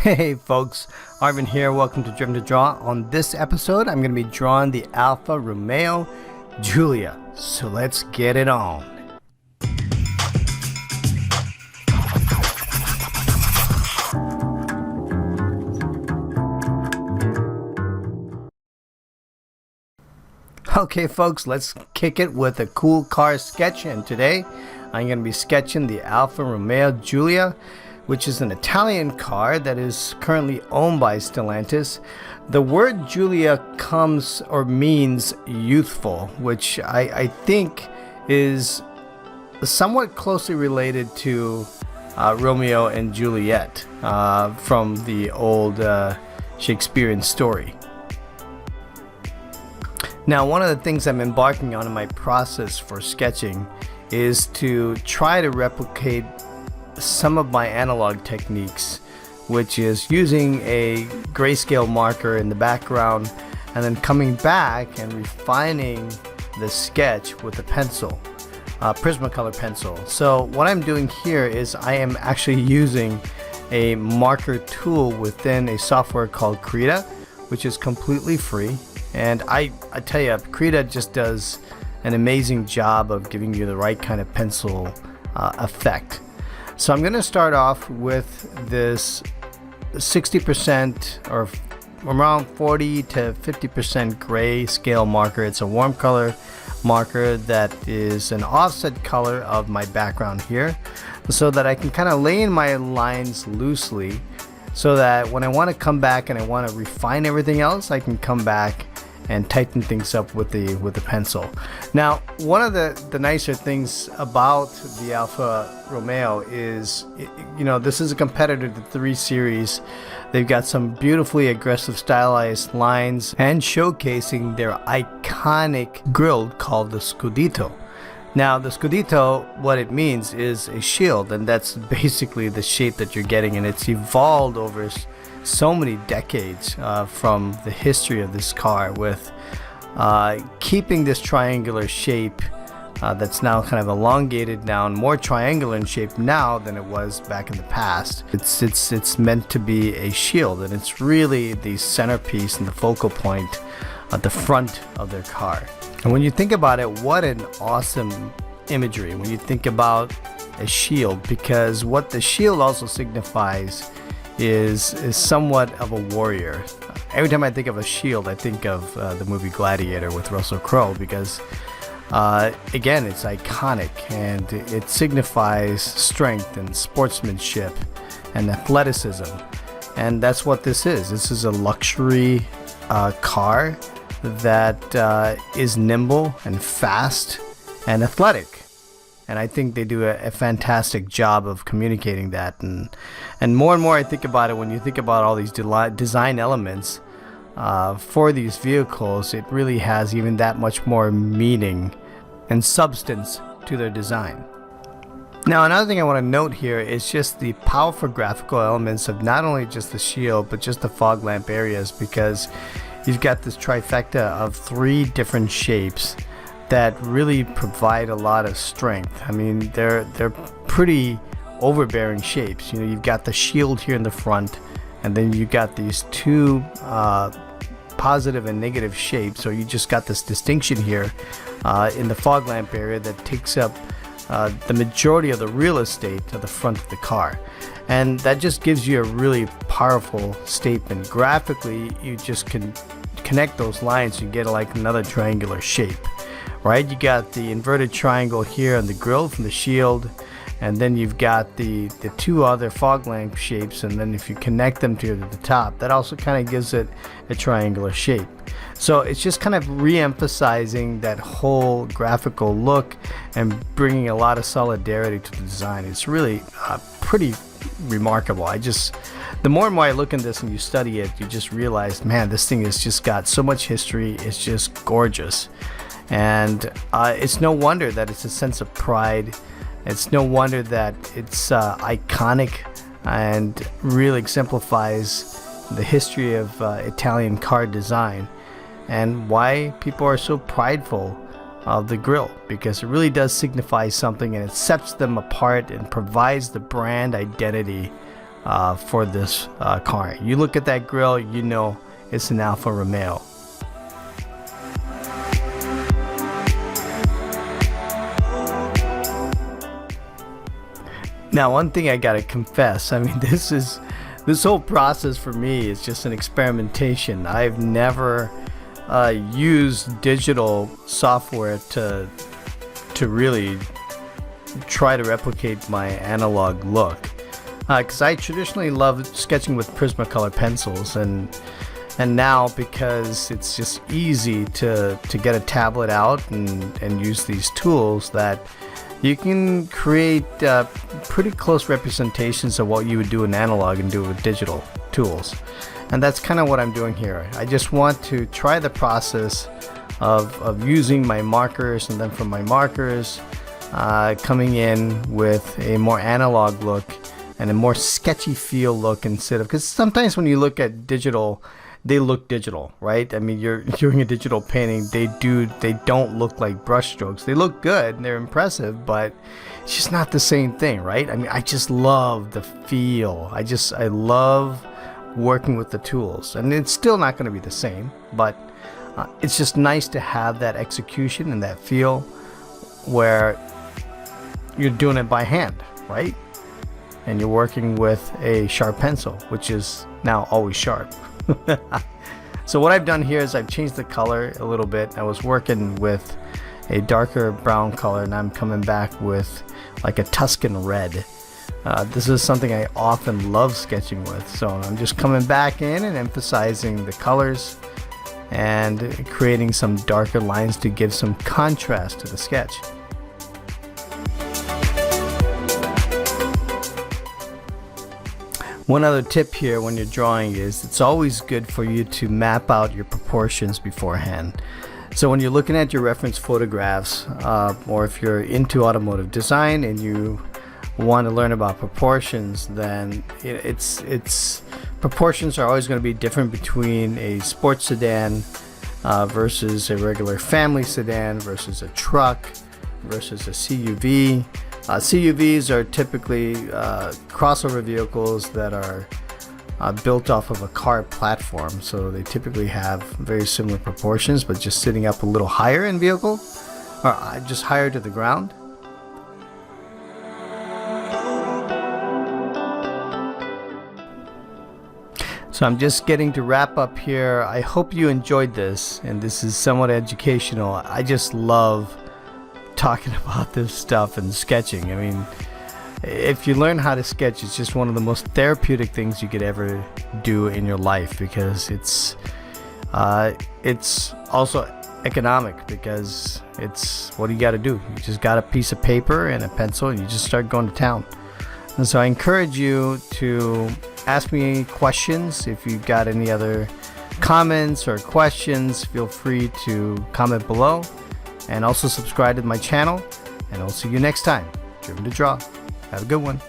Hey folks, Arvin here. Welcome to Driven to Draw. On this episode, I'm going to be drawing the Alfa Romeo Giulia. So let's get it on. Okay folks, let's kick it with a cool car sketch, and today I'm going to be sketching the Alfa Romeo Giulia, which is an Italian car that is currently owned by Stellantis. The word Giulia comes or means youthful, which I think is somewhat closely related to Romeo and Juliet from the old Shakespearean story. Now, one of the things I'm embarking on in my process for sketching is to try to replicate some of my analog techniques, which is using a grayscale marker in the background and then coming back and refining the sketch with a pencil, Prismacolor pencil. So what I'm doing here is I am actually using a marker tool within a software called Krita, which is completely free. And I tell you, Krita just does an amazing job of giving you the right kind of pencil effect. So I'm going to start off with this 60% or around 40 to 50% gray scale marker. It's a warm color marker that is an offset color of my background here, so that I can kind of lay in my lines loosely, so that when I want to come back and I want to refine everything else, I can come back and tighten things up with the pencil. Now, one of the nicer things about the Alfa Romeo is, you know, this is a competitor to the 3 Series. They've got some beautifully aggressive stylized lines and showcasing their iconic grille called the Scudito. Now, the Scudito, what it means is a shield, and that's basically the shape that you're getting, and it's evolved over so many decades from the history of this car, with keeping this triangular shape that's now kind of elongated now and more triangular in shape now than it was back in the past. It's meant to be a shield, and it's really the centerpiece and the focal point at the front of their car. And when you think about it, what an awesome imagery when you think about a shield, because what the shield also signifies is somewhat of a warrior. Every time I think of a shield, I think of the movie Gladiator with Russell Crowe, because again, it's iconic and it signifies strength and sportsmanship and athleticism, and that's what this is. This is a luxury car that is nimble and fast and athletic. And I think they do a fantastic job of communicating that. And more and more I think about it, when you think about all these design elements for these vehicles, it really has even that much more meaning and substance to their design. Now, another thing I want to note here is just the powerful graphical elements of not only just the shield, but just the fog lamp areas, because you've got this trifecta of 3 different shapes that really provide a lot of strength. I mean, they're pretty overbearing shapes. You know, you've got the shield here in the front, and then you've got these 2 positive and negative shapes. So you just got this distinction here in the fog lamp area that takes up the majority of the real estate of the front of the car. And that just gives you a really powerful statement. Graphically, you just can connect those lines, you get like another triangular shape. Right, you got the inverted triangle here on the grille from the shield, and then you've got the 2 other fog lamp shapes, and then if you connect them to the top, that also kind of gives it a triangular shape. So it's just kind of re-emphasizing that whole graphical look and bringing a lot of solidarity to the design. It's really pretty remarkable. The more and more I look at this and you study it, you just realize, man, this thing has just got so much history. It's just gorgeous. And it's no wonder that it's a sense of pride. It's no wonder that it's iconic and really exemplifies the history of Italian car design, and why people are so prideful of the grille, because it really does signify something, and it sets them apart and provides the brand identity for this car. You look at that grille, you know it's an Alfa Romeo. Now, one thing I gotta confess, I mean, this whole process for me is just an experimentation. I've never used digital software to really try to replicate my analog look, because I traditionally loved sketching with Prismacolor pencils, and now, because it's just easy to get a tablet out and use these tools, that you can create pretty close representations of what you would do in analog and do it with digital tools. And that's kind of what I'm doing here. I just want to try the process of using my markers, and then from my markers coming in with a more analog look and a more sketchy feel look, instead of, because sometimes when you look at digital, they look digital, right? I mean, you're doing a digital painting, they don't look like brush strokes. They look good and they're impressive, but it's just not the same thing, right? I mean, I just love the feel. I love working with the tools, and it's still not going to be the same, but it's just nice to have that execution and that feel where you're doing it by hand, right? And you're working with a sharp pencil, which is now always sharp. So what I've done here is I've changed the color a little bit. I was working with a darker brown color, and I'm coming back with like a Tuscan red. This is something I often love sketching with, so I'm just coming back in and emphasizing the colors and creating some darker lines to give some contrast to the sketch. One other tip here when you're drawing is it's always good for you to map out your proportions beforehand. So when you're looking at your reference photographs, or if you're into automotive design and you want to learn about proportions, then it's proportions are always going to be different between a sports sedan versus a regular family sedan versus a truck versus a CUV. CUVs are typically crossover vehicles that are built off of a car platform, so they typically have very similar proportions, but just sitting up a little higher in vehicle, or just higher to the ground. So I'm just getting to wrap up here. I hope you enjoyed this, and this is somewhat educational. I just love talking about this stuff and sketching. I mean, if you learn how to sketch, it's just one of the most therapeutic things you could ever do in your life, because it's also economic, because it's what you got to do. You just got a piece of paper and a pencil, and you just start going to town. And so I encourage you to ask me any questions. If you've got any other comments or questions, feel free to comment below, and also subscribe to my channel, and I'll see you next time. Driven to Draw. Have a good one.